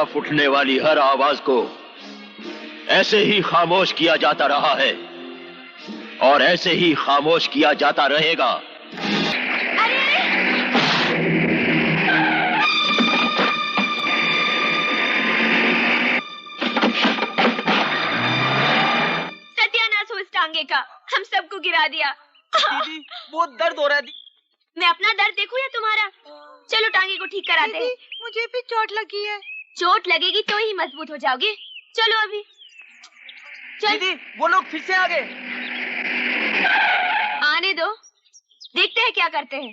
खिलाफ उठने वाली हर आवाज को ऐसे ही खामोश किया जाता रहा है और ऐसे ही खामोश किया जाता रहेगा। सत्यानाश हो इस टांगे का, हम सबको गिरा दिया। दीदी बहुत दर्द हो रहा है। मैं अपना दर्द देखूं या तुम्हारा? चलो टांगे को ठीक कराते हैं। मुझे भी चोट लगी है। चोट लगेगी तो ही मजबूत हो जाओगे। चलो अभी चल। दीदी वो लोग फिर से आ गए। आने दो, देखते हैं क्या करते हैं।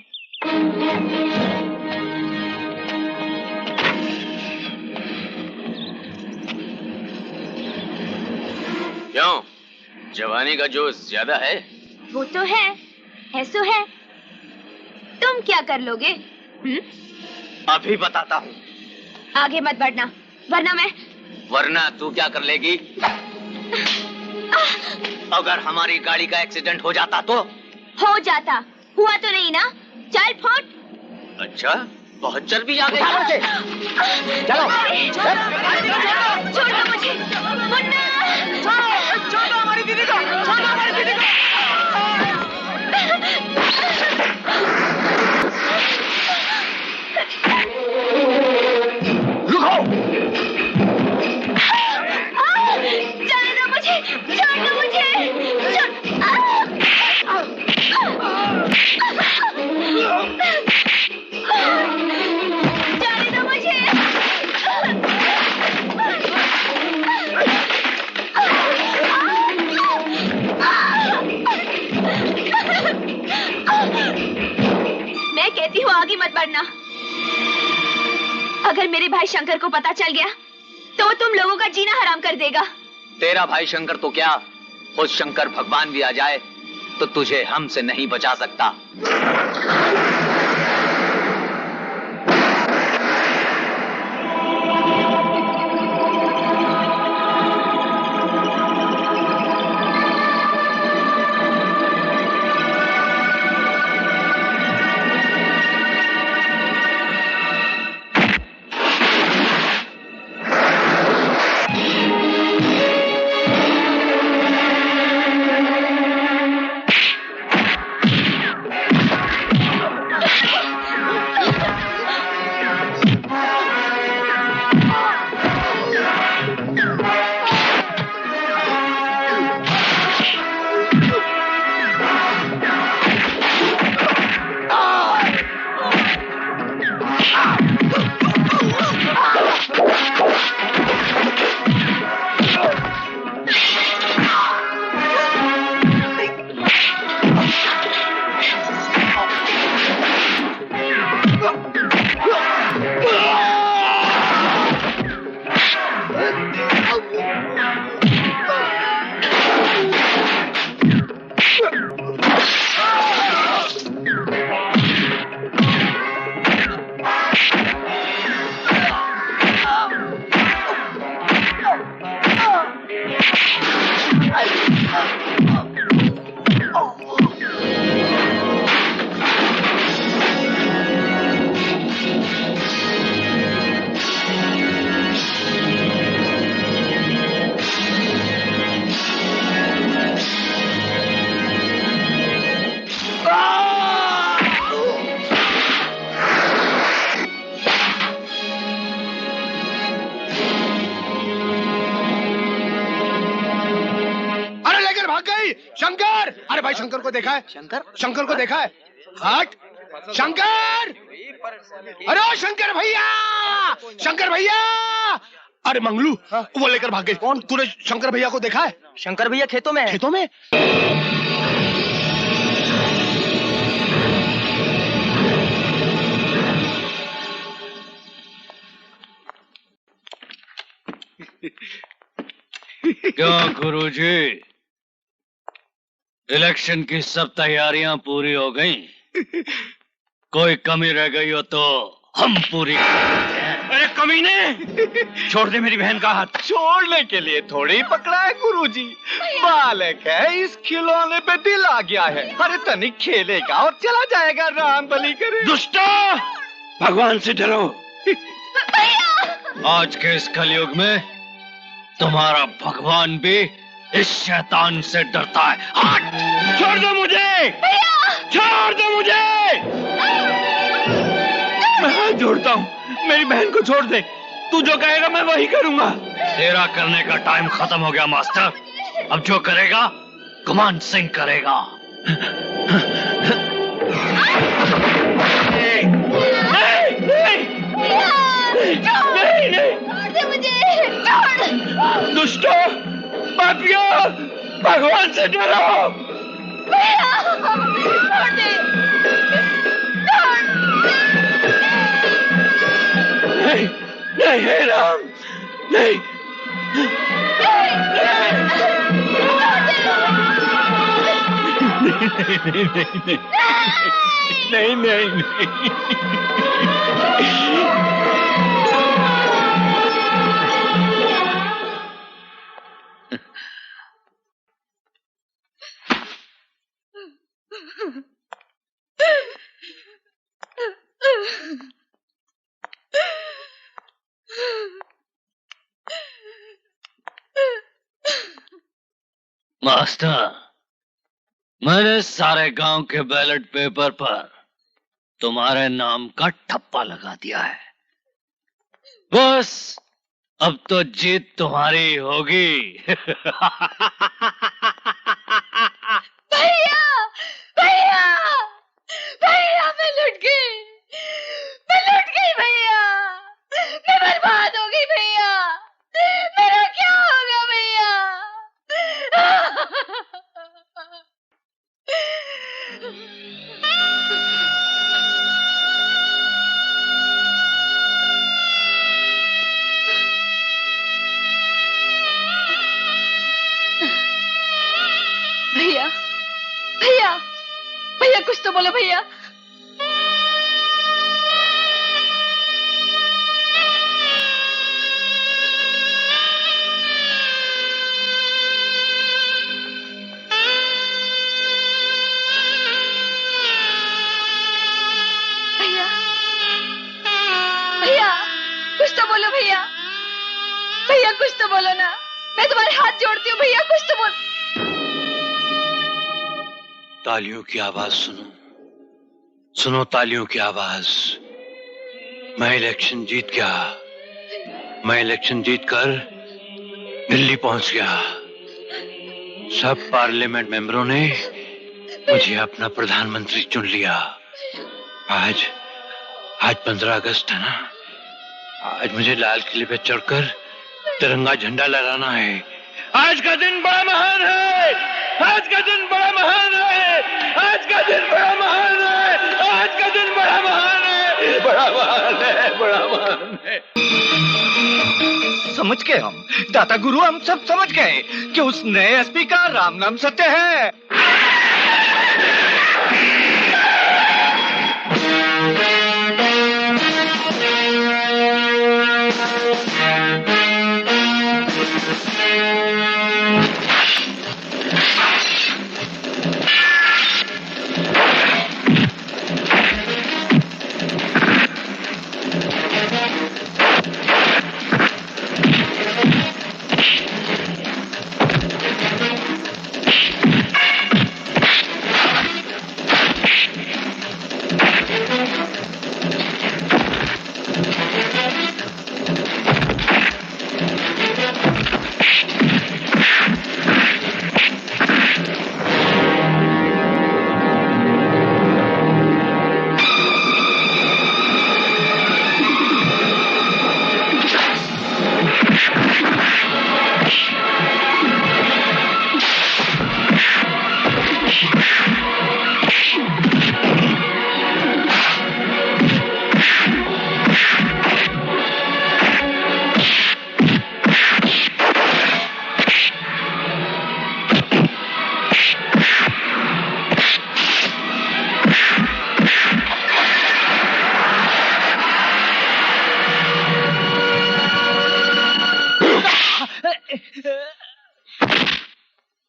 क्यों, जवानी का जोश ज्यादा है? वो तो है, ऐसो है। तुम क्या कर लोगे? अभी बताता हूँ। आगे मत बढ़ना, वरना तू क्या कर लेगी? अगर हमारी गाड़ी का एक्सीडेंट हो जाता तो? हो जाता, हुआ तो नहीं ना। चल फुट। अच्छा, बहुत चर्बी आ गई। चलो। छोड़ दो मुझे, मुन्ना। छोड़ो हमारी दीदी को, छोड़ो हमारी दीदी को। रुको। जाने दो मुझे, छोड़ दो मुझे। जाने दो मुझे। मैं कहती हूँ आगे मत बढ़ना। अगर मेरे भाई शंकर को पता चल गया तो तुम लोगों का जीना हराम कर देगा। तेरा भाई शंकर तो क्या, खुद शंकर भगवान भी आ जाए तो तुझे हमसे नहीं बचा सकता। शंकर! अरे भाई शंकर को देखा है? शंकर को देखा है? हट! शंकर! अरे शंकर भैया! शंकर भैया! अरे मंगलू, वो लेकर भाग गए। कौन? तूने शंकर भैया को देखा है? शंकर भैया खेतों में है। खेतों में? क्या गुरुजी, इलेक्शन की सब तैयारियां पूरी हो गई? कोई कमी रह गई हो तो हम पूरी करते हैं। अरे कमीने! छोड़ दे मेरी बहन का हाथ। छोड़ने के लिए थोड़ी पकड़ा है गुरुजी, बालक है, इस खिलौने पे दिल आ गया है। अरे तनिक खेलेगा और चला जाएगा, राम बली करे। दुष्टो! भगवान से डरो। आज के इस कलयुग में तुम्हारा भगवान भी इस शैतान से डरता है। हट! छोड़ दो मुझे! छोड़ दो मुझे! मैं हाथ जोड़ता हूँ, मेरी बहन को छोड़ दे। तू जो कहेगा मैं वही करूंगा। तेरा करने का टाइम खत्म हो गया मास्टर। अब जो करेगा गुमान सिंह करेगा। दुष्टों, पापियों, भगवान से डरो। नहीं, नहीं, हे राम, नहीं। नहीं, नहीं, नहीं। मास्टर, मैंने सारे गांव के बैलेट पेपर पर तुम्हारे नाम का ठप्पा लगा दिया है। बस अब तो जीत तुम्हारी होगी। भैया, भैया, भैया, मैं लुट गई, मैं लुट गई भैया, मैं बर्बाद हो गई भैया, मेरा क्या होगा भैया? भैया, भैया, भैया, कुछ तो बोलो भैया। भैया, भैया, कुछ तो बोलो भैया, भैया कुछ तो बोलो ना, मैं तुम्हारे हाथ जोड़ती हूँ भैया, कुछ तो बोलो। तालियों की आवाज सुनो, सुनो तालियों की आवाज। मैं इलेक्शन जीत गया, मैं इलेक्शन जीतकर दिल्ली पहुंच गया। सब पार्लियामेंट मेंबरों ने मुझे अपना प्रधानमंत्री चुन लिया। आज 15 अगस्त है ना, आज मुझे लाल किले पे चढ़कर तिरंगा झंडा लहराना है। आज का दिन बड़ा महान है, आज का दिन बड़ा महान है, आज का दिन बड़ा महान है, आज का दिन बड़ा महान है, बड़ा महान है, बड़ा महान है। समझ गए हम, दाता गुरु, हम सब समझ गए कि उस नए एसपी का राम नाम सत्य है।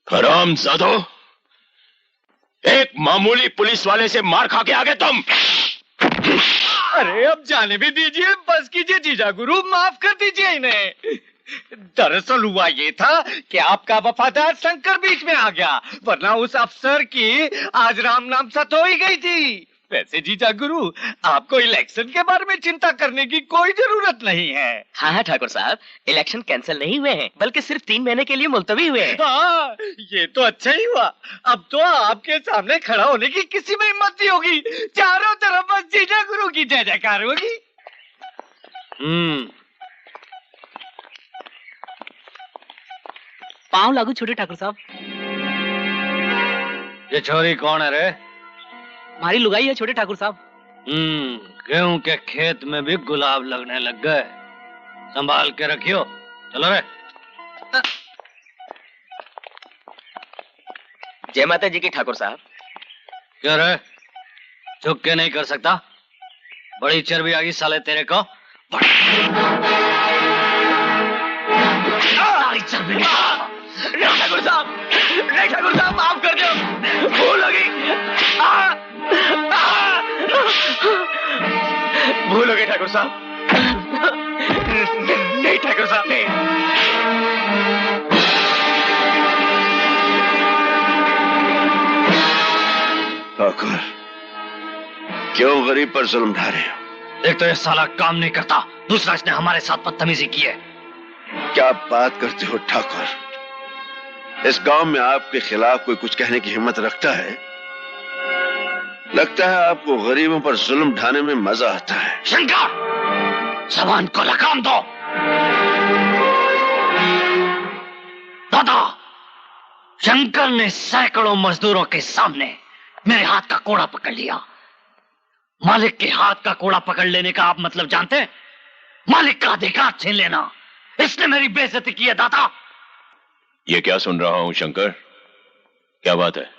हरामजादो, एक मामूली पुलिस वाले से मार खा के आ गए तुम। अरे अब जाने भी दीजिए, बस कीजिए जीजा गुरु, माफ कर दीजिए इन्हें। दरअसल हुआ ये था कि आपका वफादार शंकर बीच में आ गया, वरना उस अफसर की आज राम नाम सत हो ही गई थी। वैसे जीजा गुरु, आपको इलेक्शन के बारे में चिंता करने की कोई जरूरत नहीं है। हाँ ठाकुर साहब, इलेक्शन कैंसिल नहीं हुए हैं, बल्कि सिर्फ 3 महीने के लिए मुलतवी हुए हैं। हाँ, ये तो अच्छा ही हुआ। अब तो आपके सामने खड़ा होने की किसी में हिम्मत नहीं होगी। चारों तरफ बस जीजा गुरु की जय जयकार होगी। पाँव लागू छोटे ठाकुर साहब। ये छोरी कौन है रे? हमारी लुगाई है छोटे ठाकुर साहब। गेहूं के खेत में भी गुलाब लगने लग गए, संभाल के रखियो। चलो रे। जय माता जी की ठाकुर साहब। क्यों रे, झुक के नहीं कर सकता? बड़ी चर्बी आ गई साले तेरे को। ठाकुर साहब, ठाकुर साहब माफ कर दो, भूल हो गई। भूल हो गई ठाकुर साहब। नहीं ठाकुर साहब, नहीं। ठाकुर, क्यों गरीब पर जुल्म ढा रहे हो? एक तो ये साला काम नहीं करता, दूसरा इसने हमारे साथ बदतमीजी की है। क्या बात करते हो ठाकुर? इस गांव में आपके खिलाफ कोई कुछ कहने की हिम्मत रखता है? लगता है आपको गरीबों पर जुल्म ढाने में मजा आता है। शंकर, जबान को लगाम दो। दादा, शंकर ने सैकड़ों मजदूरों के सामने मेरे हाथ का कोड़ा पकड़ लिया। मालिक के हाथ का कोड़ा पकड़ लेने का आप मतलब जानते हैं? मालिक का अधिकार छीन लेना। इसने मेरी बेइज्जती की है दादा। ये क्या सुन रहा हूं शंकर? क्या बात है?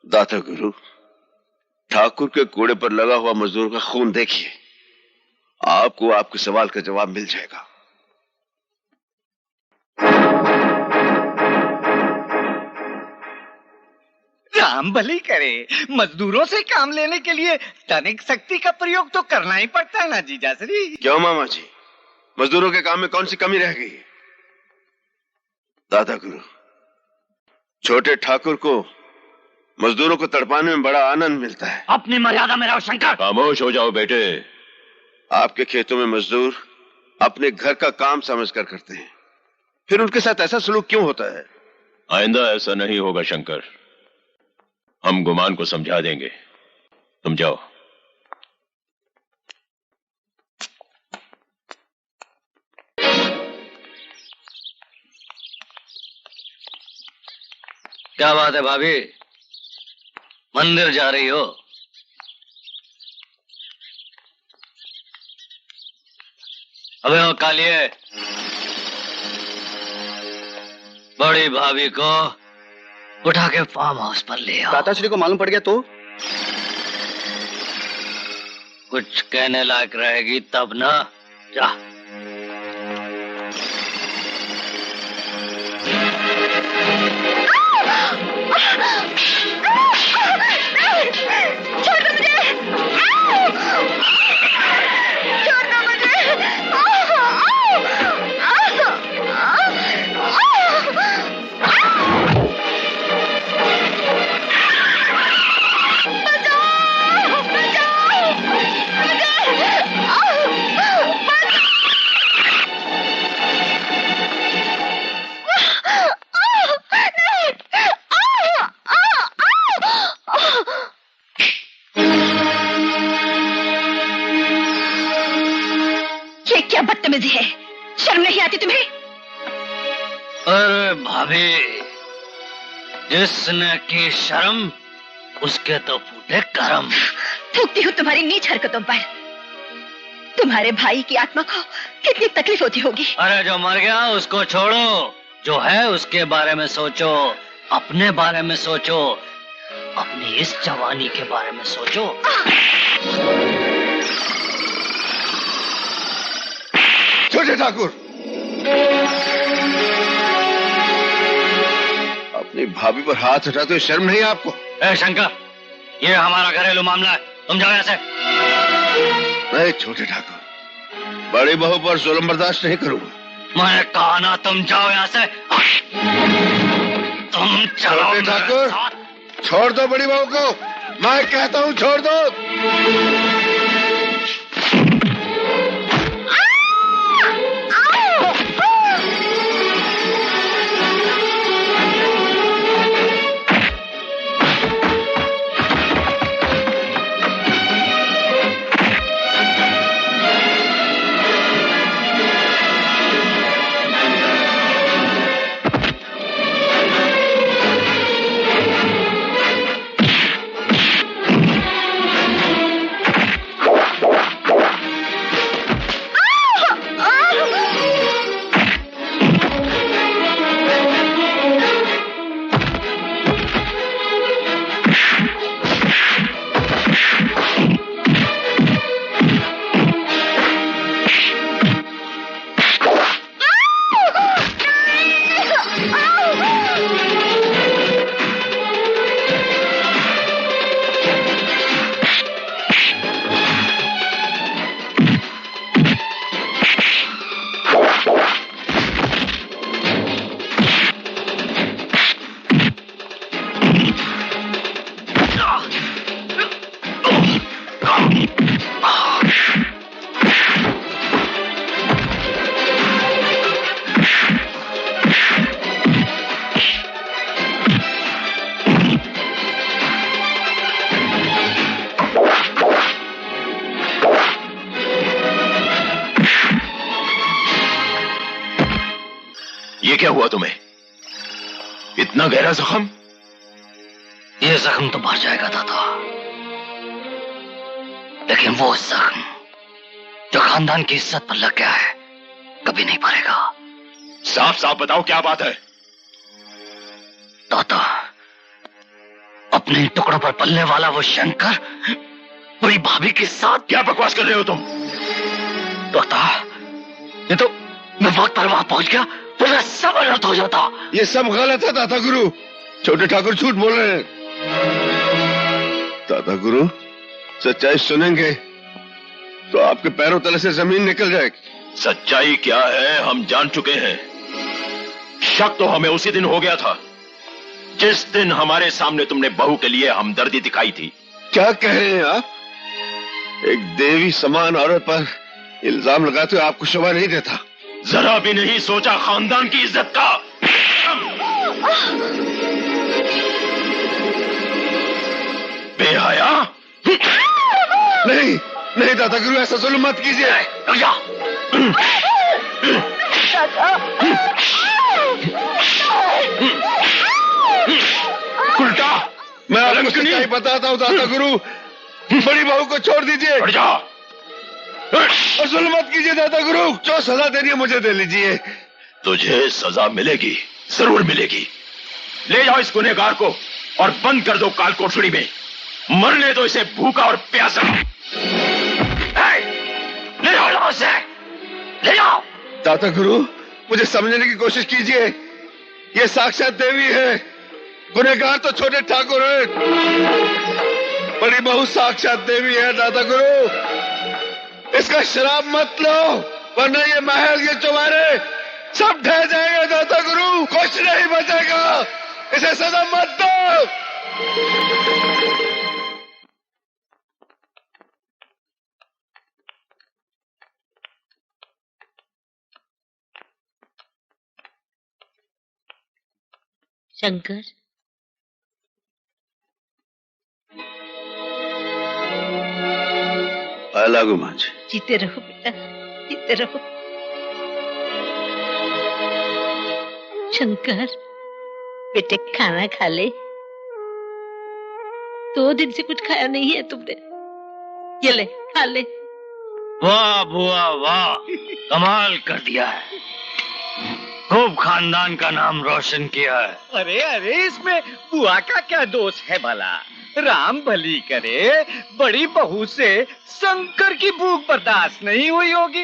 दाता गुरु, ठाकुर के कोड़े पर लगा हुआ मजदूर का खून देखिए, आपको आपके सवाल का जवाब मिल जाएगा। राम भली करे, मजदूरों से काम लेने के लिए तनिक शक्ति का प्रयोग तो करना ही पड़ता है ना जीजा श्री। क्यों मामा जी, मजदूरों के काम में कौन सी कमी रह गई है? दादा गुरु, छोटे ठाकुर को मजदूरों को तड़पाने में बड़ा आनंद मिलता है। अपनी मर्यादा में रहो शंकर। खामोश हो जाओ बेटे। आपके खेतों में मजदूर अपने घर का काम समझकर करते हैं, फिर उनके साथ ऐसा सलूक क्यों होता है? आइंदा ऐसा नहीं होगा शंकर, हम गुमान को समझा देंगे। तुम जाओ। क्या बात है भाभी, मंदिर जा रही हो? अबे वो कालिए, बड़ी भाभी को उठा के फार्म हाउस पर ले आओ। दाताश्री को मालूम पड़ गया तो? कुछ कहने लायक रहेगी तब ना। जा। छोड़ दो मुझे, छोड़ दो मुझे। ये क्या बदतमीजी है, शर्म नहीं आती तुम्हें? अरे भाभी, जिसने की शर्म उसके तो फूटे करम। थूकती हूँ तुम्हारी नीच हरकतों पर। तुम्हारे भाई की आत्मा को कितनी तकलीफ होती होगी। अरे जो मर गया उसको छोड़ो, जो है उसके बारे में सोचो, अपने बारे में सोचो, अपनी इस जवानी के बारे में सोचो। छोटे ठाकुर, अपनी भाभी पर हाथ हटाते हुए शर्म नहीं आपको? ए शंकर, ये हमारा घरेलू मामला है, तुम जाओ यहाँ से। नहीं छोटे ठाकुर, बड़ी बहू पर जुल्म बर्दाश्त नहीं करूंगा। मैंने कहा ना तुम जाओ यहाँ से। तुम चलो छोटे ठाकुर, छोड़ दो बड़ी बहू को। मैं कहता हूँ छोड़ दो। ये क्या हुआ तुम्हें? इतना गहरा जख्म? ये जख्म तो भर जाएगा दादा, लेकिन वो जख्म जो खानदान की इज्जत पर लग गया है कभी नहीं भरेगा। साफ साफ बताओ क्या बात है? दादा, अपने टुकड़ों पर पलने वाला वो शंकर पूरी भाभी के साथ। क्या बकवास कर रहे हो तुम? दादा, ये तो मैं वक्त पर वहां पहुंच गया, पूरा सब अलर्ट हो जाता। ये सब गलत है दादा गुरु। छोटे ठाकुर झूठ बोल रहे हैं। दादा गुरु, सच्चाई सुनेंगे तो आपके पैरों तले से जमीन निकल जाएगी। सच्चाई क्या है हम जान चुके हैं। शक तो हमें उसी दिन हो गया था जिस दिन हमारे सामने तुमने बहू के लिए हमदर्दी दिखाई थी। क्या कह रहे हैं आप? एक देवी समान औरत पर इल्जाम लगाते हुए आपको शोभा नहीं देता? जरा भी नहीं सोचा खानदान की इज्जत का? बेहया? नहीं नहीं दादा गुरु, ऐसा जुल्म मत कीजिए। उल्टा मैं आपको सच्चाई बताता हूँ दादा गुरु। बड़ी बहू को छोड़ दीजिए हट जा। और जुल्म मत कीजिए दादा गुरु। जो सजा देनी है मुझे दे लीजिए। तुझे सजा मिलेगी, जरूर मिलेगी। ले जाओ इस गुनहगार को और बंद कर दो काल कोठड़ी में। मरने दो इसे भूखा और प्यासा। ले जाओ उसे, ले जाओ। दादा गुरु, मुझे समझने की कोशिश कीजिए। ये साक्षात देवी है, गुनहगार तो छोटे ठाकुर है। बड़ी बहू साक्षात देवी है दादा गुरु। इसका श्राप मत लो, वरना ये महल, ये चौबारे सब ढह जाएंगे दादा गुरु। कुछ नहीं बचेगा। इसे सजा मत दो। शंकर, लागू मांझी। जीते रहो बेटा, जीते रहो। शंकर बेटे, खाना खा ले। 2 दिन से कुछ खाया नहीं है तुमने। ये ले, खा ले। वाह बुआ वाह, कमाल कर दिया है। खूब खानदान का नाम रोशन किया है। अरे अरे, इसमें बुआ का क्या दोष है भला? राम भली करे, बड़ी बहू से शंकर की भूख बर्दाश्त नहीं हुई होगी।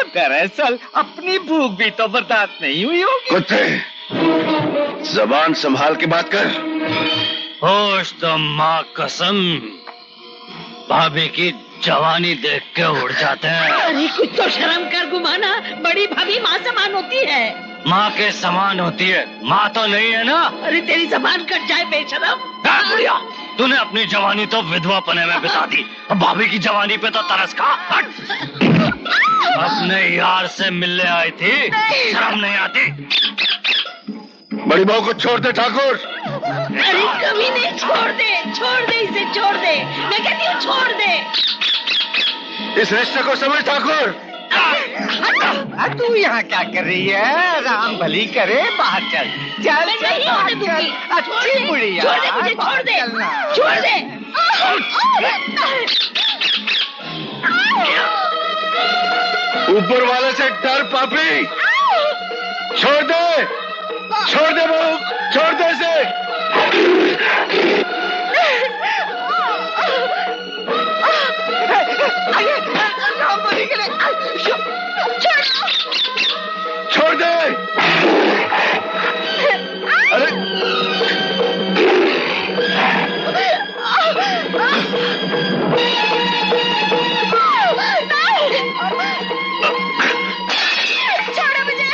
दरअसल अपनी भूख भी तो बर्दाश्त नहीं हुई होगी। कुत्ते, जबान संभाल के बात कर। होश तो माँ कसम, भाभी की जवानी देख के उड़ जाते हैं। अरे कुछ तो शर्म कर गुमाना, बड़ी भाभी माँ समान होती है। माँ के समान होती है, माँ तो नहीं है ना। अरे तेरी जबान कट जाए बेशरम। बुढ़िया, तूने अपनी जवानी तो विधवा पने में बिता दी, अब भाभी की जवानी पे तो तरस खा। अपने यार से मिलने आई थी, शर्म नहीं आती? बड़ी बहू को छोड़ दे ठाकुर। अरे कभी नहीं, छोड़ दे इसे, छोड़ दे, मैं कहती हूँ छोड़ दे। इस रिश्ते को समझ ठाकुर। तू यहाँ क्या कर रही है? राम भली करे, बाहर चल चल मैं नहीं होने दूंगी। अच्छी बुढ़िया, छोड़ दे मुझे, छोड़ दे, छोड़ दे। ऊपर वाले से डर पापी। छोड़ दे बहू, छोड़ दे इसे। राम भली के लिए छोड़ दे। अरे छोड़ो मुझे।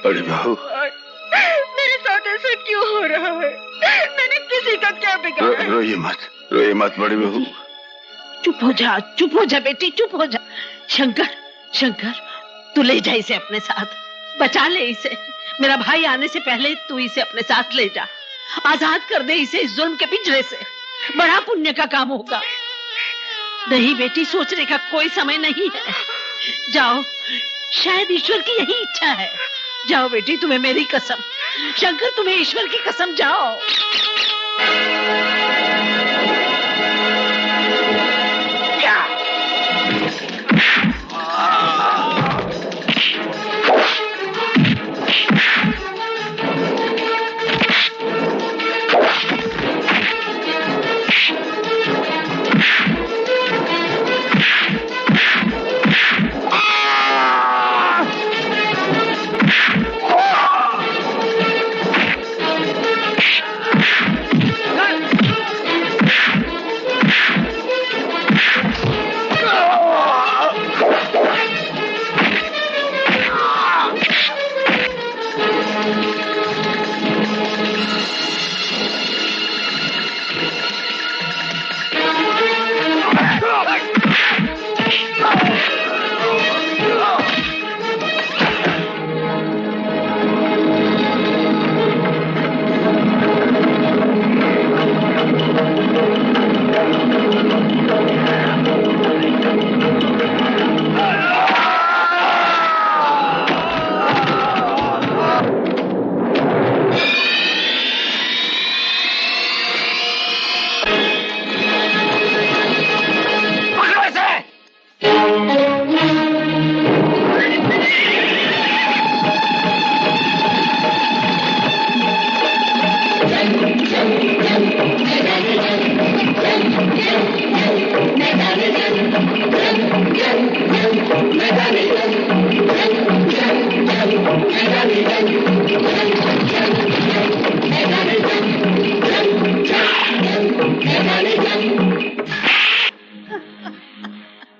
बड़ी बहू, मेरे साथ ऐसा क्यों हो रहा है? मैंने किसी का क्या बिगाड़ा? रोइए मत बड़ी बहू। चुप हो जा बेटी, चुप हो जा। शंकर तू ले जा इसे अपने साथ, बचा ले इसे। मेरा भाई आने से पहले तू इसे अपने साथ ले जा, आजाद कर दे इसे इस जुल्म के पिंजरे से। बड़ा पुण्य का काम होगा। नहीं बेटी, सोचने का कोई समय नहीं है। जाओ, शायद ईश्वर की यही इच्छा है। जाओ बेटी, तुम्हें मेरी कसम। शंकर, तुम्हें ईश्वर की कसम, जाओ।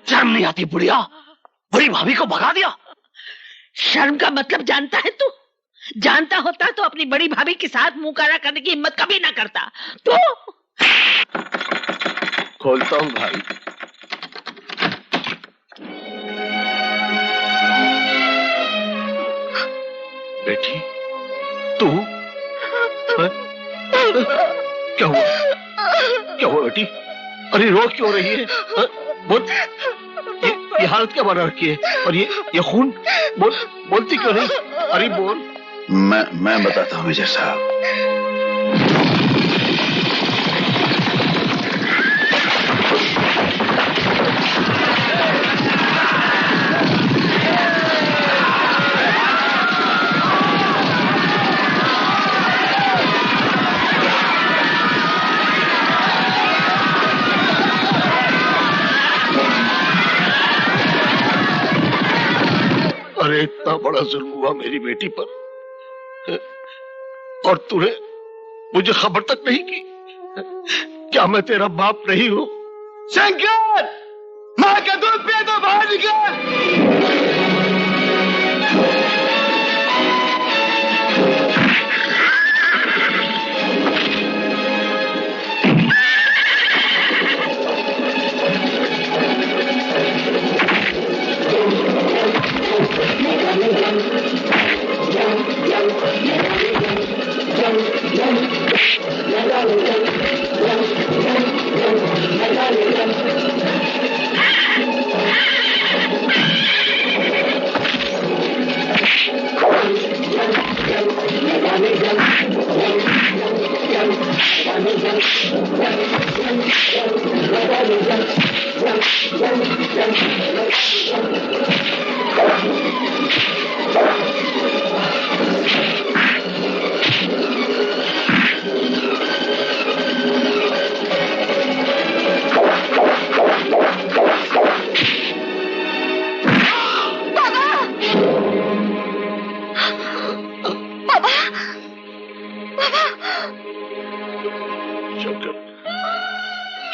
शर्म नहीं आती बुढ़िया? बड़ी भाभी को भगा दिया। शर्म का मतलब जानता है तू? जानता होता तो अपनी बड़ी भाभी के साथ मुंह काला करने की हिम्मत कभी ना करता। तो खोलता हूँ भाई। बेटी, तू? क्या हुआ? क्या हुआ बेटी? अरे रो क्यों रही है? बोल। ये हालत क्या बना रखी है? और ये खून बोलती क्यों नहीं? अरे बोल। मैं बताता हूँ मेजर साहब। अरे इतना बड़ा जुल्म हुआ मेरी बेटी पर, और तूने मुझे खबर तक नहीं की। क्या मैं तेरा बाप नहीं हूं? शंकर, मां का दूध पिए तो बाहर निकल।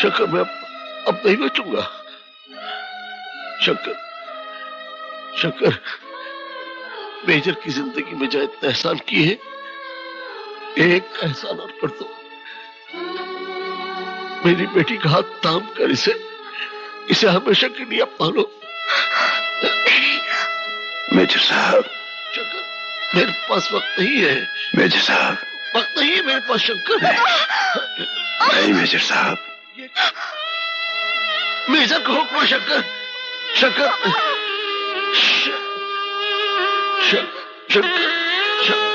शंकर, मैं अब नहीं बचूंगा। शंकर, मेजर की जिंदगी में जो इतने एहसान किए, एक एहसान और कर दो। मेरी बेटी का हाथ थाम कर इसे हमेशा के लिए अपना लो। मेजर साहब। शंकर, मेरे पास वक्त नहीं है। मेजर साहब। वक्त नहीं है मेरे पास शंकर। नहीं मेजर साहब। मेजर को हुक्म। शंकर, शंकर, शंकर, शंकर।